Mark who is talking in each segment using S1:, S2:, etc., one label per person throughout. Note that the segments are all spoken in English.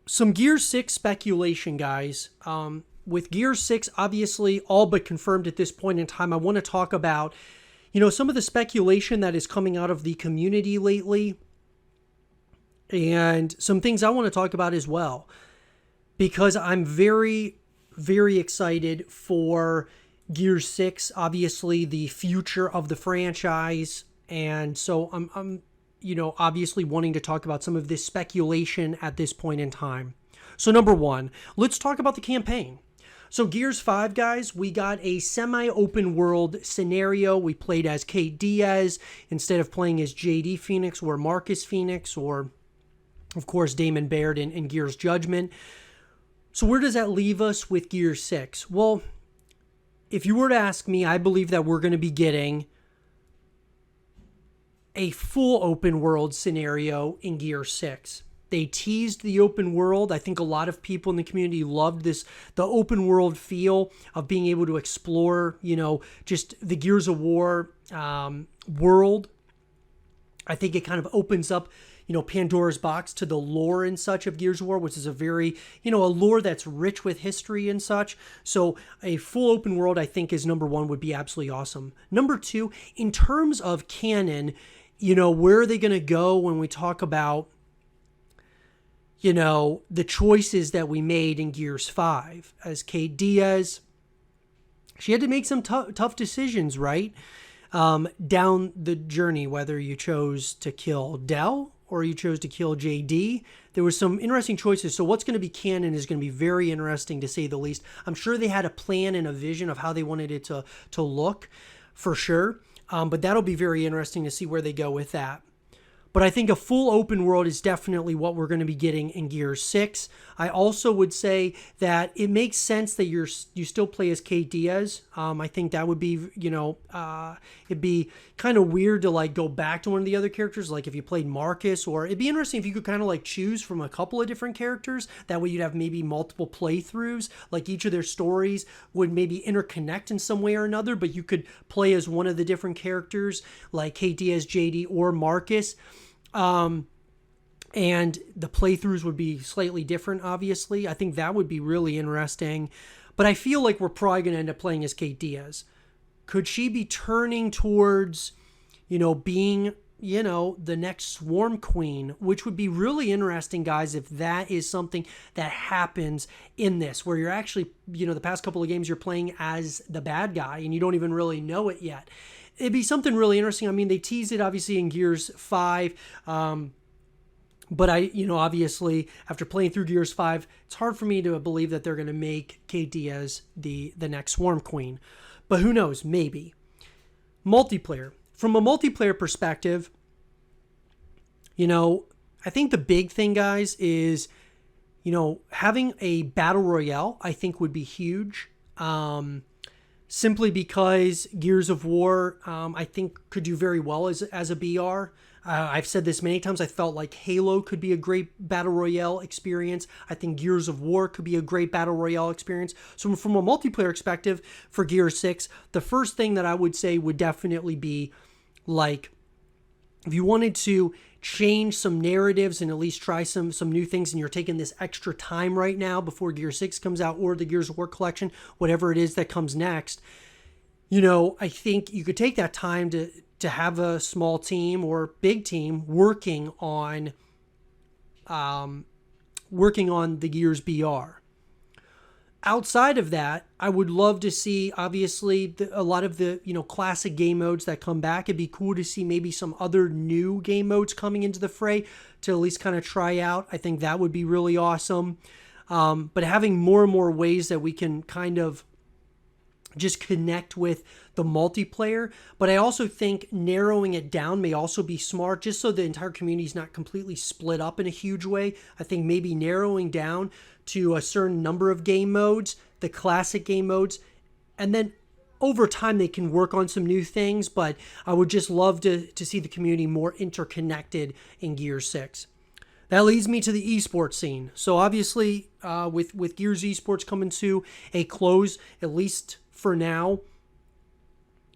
S1: Some Gears 6 speculation, guys. With Gears 6, obviously, all but confirmed at this point in time, I want to talk about, some of the speculation that is coming out of the community lately and some things I want to talk about as well. Because I'm very, very excited for Gears 6, obviously, the future of the franchise. And so I'm obviously wanting to talk about some of this speculation at this point in time. So, number one, let's talk about the campaign. So, Gears 5, guys, we got a semi open world scenario. We played as Kate Diaz instead of playing as JD Phoenix or Marcus Phoenix or, of course, Damon Baird in Gears Judgment. So, where does that leave us with Gears 6? Well, if you were to ask me, I believe that we're going to be getting a full open world scenario in Gear 6. They teased the open world. I think a lot of people in the community loved the open world feel of being able to explore, just the Gears of War world. I think it kind of opens up, Pandora's box to the lore and such of Gears of War, which is a very, a lore that's rich with history and such. So a full open world, I think, is number one, would be absolutely awesome. Number two, in terms of canon, where are they going to go when we talk about, the choices that we made in Gears 5? As Kate Diaz, she had to make some tough decisions, right? Down the journey, whether you chose to kill Dell or you chose to kill JD. There was some interesting choices. So what's going to be canon is going to be very interesting, to say the least. I'm sure they had a plan and a vision of how they wanted it to look, for sure. But that'll be very interesting to see where they go with that. But I think a full open world is definitely what we're going to be getting in Gears 6. I also would say that it makes sense that you still play as Kate Diaz. I think that would be, it'd be kind of weird to go back to one of the other characters, like if you played Marcus, or it'd be interesting if you could kind of choose from a couple of different characters. That way you'd have maybe multiple playthroughs, like each of their stories would maybe interconnect in some way or another, but you could play as one of the different characters, like Kate Diaz, JD, or Marcus. And the playthroughs would be slightly different, obviously. I think that would be really interesting. But I feel like we're probably going to end up playing as Kate Diaz. Could she be turning towards, being, the next Swarm Queen, which would be really interesting, guys, if that is something that happens in this, where you're actually, the past couple of games you're playing as the bad guy and you don't even really know it yet. It'd be something really interesting. I mean, they teased it obviously in Gears 5. But obviously, after playing through Gears 5, it's hard for me to believe that they're going to make Kate Diaz the next Swarm Queen. But who knows? Maybe. Multiplayer. From a multiplayer perspective, I think the big thing, guys, is, having a battle royale, I think would be huge. Simply because Gears of War, I think, could do very well as a BR. I've said this many times. I felt like Halo could be a great battle royale experience. I think Gears of War could be a great battle royale experience. So from a multiplayer perspective for Gears 6, the first thing that I would say would definitely be, if you wanted to change some narratives and at least try some new things, and you're taking this extra time right now before Gear 6 comes out, or the Gears of War collection, whatever it is that comes next, I think you could take that time to have a small team or big team working on the Gears BR. Outside of that, I would love to see, obviously, a lot of the, classic game modes that come back. It'd be cool to see maybe some other new game modes coming into the fray to at least kind of try out. I think that would be really awesome. But having more and more ways that we can kind of just connect with the multiplayer. But I also think narrowing it down may also be smart, just so the entire community is not completely split up in a huge way. I think maybe narrowing down to a certain number of game modes, the classic game modes, and then over time they can work on some new things. But I would just love to see the community more interconnected in Gear 6. That leads me to the esports scene. So obviously, with Gears esports coming to a close, at least for now,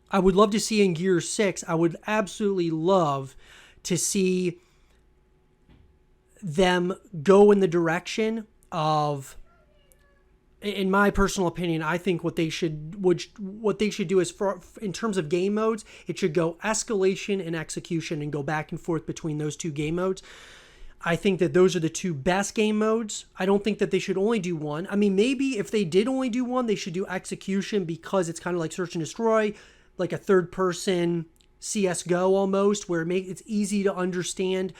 S1: I would love to see in Gears 6, I would absolutely love to see them go in the direction of, in my personal opinion, I think what they should do is, for in terms of game modes, it should go escalation and execution and go back and forth between those two game modes. I think that those are the two best game modes. I don't think that they should only do one. I mean, maybe if they did only do one, they should do execution, because it's kind of like search and destroy, like a third person CSGO almost, where it's easy to understand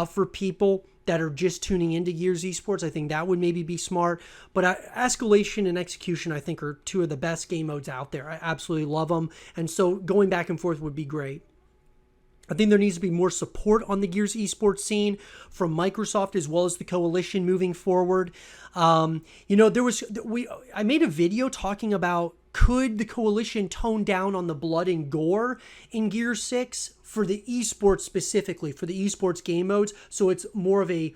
S1: for people that are just tuning into Gears Esports. I think that would maybe be smart. But escalation and execution, I think, are two of the best game modes out there. I absolutely love them. And so going back and forth would be great. I think there needs to be more support on the Gears esports scene from Microsoft as well as the coalition moving forward. I made a video talking about, could the coalition tone down on the blood and gore in Gears 6 for the esports, specifically for the esports game modes, so it's more of a,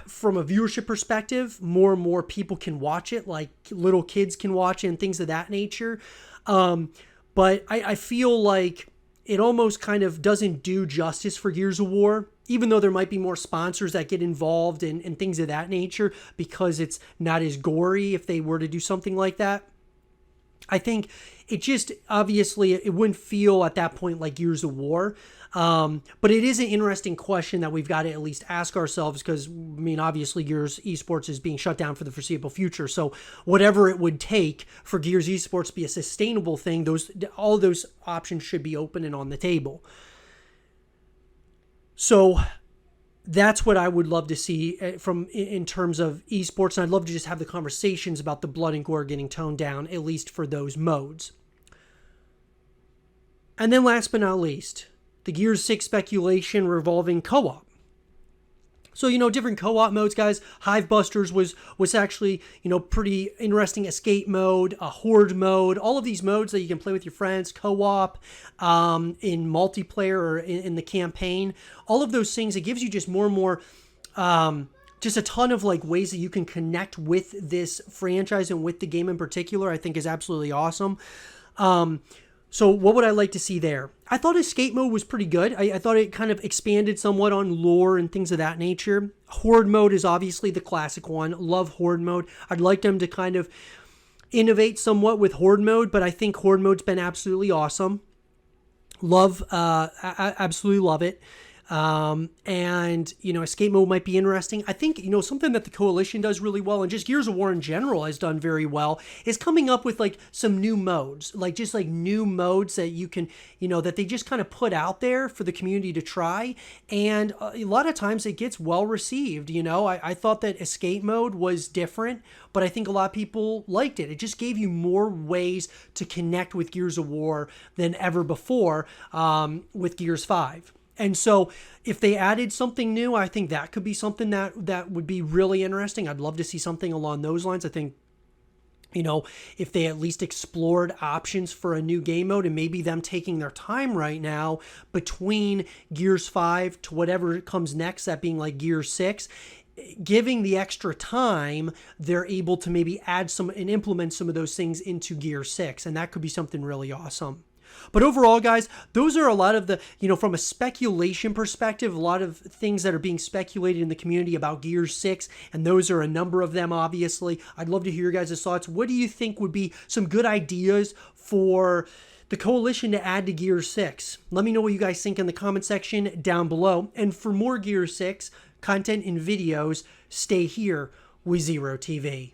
S1: from a viewership perspective, more and more people can watch it, like little kids can watch it and things of that nature. But I feel like it almost kind of doesn't do justice for Gears of War, even though there might be more sponsors that get involved and things of that nature, because it's not as gory if they were to do something like that. I think it just, obviously, it wouldn't feel at that point like Gears of War. But it is an interesting question that we've got to at least ask ourselves, because, I mean, obviously Gears Esports is being shut down for the foreseeable future. So whatever it would take for Gears Esports to be a sustainable thing, all those options should be open and on the table. So that's what I would love to see in terms of esports. And I'd love to just have the conversations about the blood and gore getting toned down, at least for those modes. And then last but not least, the Gears 6 speculation revolving co-op. So, different co-op modes, guys. Hivebusters was actually, pretty interesting. Escape mode, a horde mode, all of these modes that you can play with your friends, co-op, in multiplayer or in the campaign. All of those things, it gives you just more and more, just a ton of ways that you can connect with this franchise and with the game in particular. I think is absolutely awesome. So what would I like to see there? I thought escape mode was pretty good. I thought it kind of expanded somewhat on lore and things of that nature. Horde mode is obviously the classic one. Love horde mode. I'd like them to kind of innovate somewhat with horde mode, but I think horde mode's been absolutely awesome. Absolutely love it. And escape mode might be interesting. I think, something that the coalition does really well, and just Gears of War in general has done very well, is coming up with some new modes, new modes that you can, that they just kind of put out there for the community to try. And a lot of times it gets well received. I thought that escape mode was different, but I think a lot of people liked it. It just gave you more ways to connect with Gears of War than ever before, with Gears 5. And so if they added something new, I think that could be something that would be really interesting. I'd love to see something along those lines. I think, if they at least explored options for a new game mode, and maybe them taking their time right now between Gears 5 to whatever comes next, that being like Gears 6, giving the extra time, they're able to maybe add some and implement some of those things into Gears 6. And that could be something really awesome. But overall, guys, those are a lot of the, from a speculation perspective, a lot of things that are being speculated in the community about Gears 6, and those are a number of them, obviously. I'd love to hear your guys' thoughts. What do you think would be some good ideas for the coalition to add to Gears 6? Let me know what you guys think in the comment section down below. And for more Gears 6 content and videos, stay here with Zero TV.